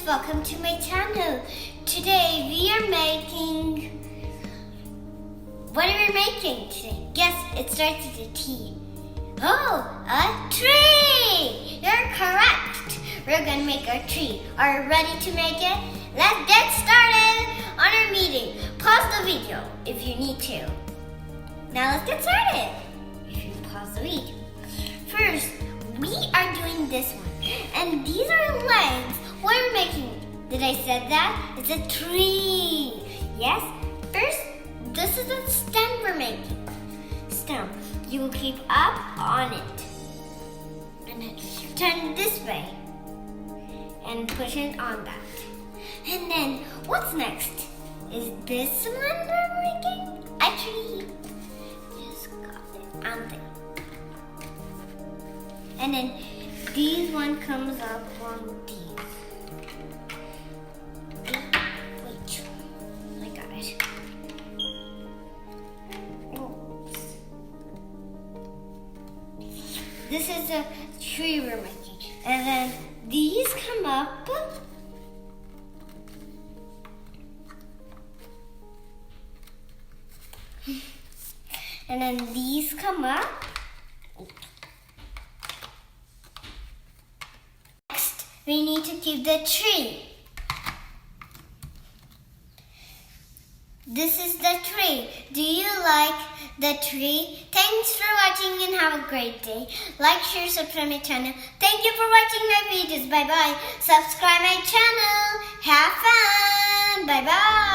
welcome to my channel. Today we are making... What are we making today? Guess it starts with a T. Oh, a tree! You're correct. We're gonna make a tree. Are you ready to make it? Let's get started on our meeting. Pause the video if you need to. Now let's get started. If you pause the video. First, we are doing this one. And these are legs. What are we making? Did I say that? It's a tree. Yes? First, this is the stem we're making. Stem. You will keep up on it. And then turn this way. And push it on that. And then, what's next? Is this one we're making? Actually, just got it on there. And then, these one comes up on these. Wait, I got it. Oops. This is a tree we're making. And then these come up. And then these come up. We need to keep the tree. This is the tree. Do you like the tree? Thanks for watching and have a great day. Like, share, subscribe my channel. Thank you for watching my videos. Bye-bye. Subscribe my channel. Have fun. Bye-bye.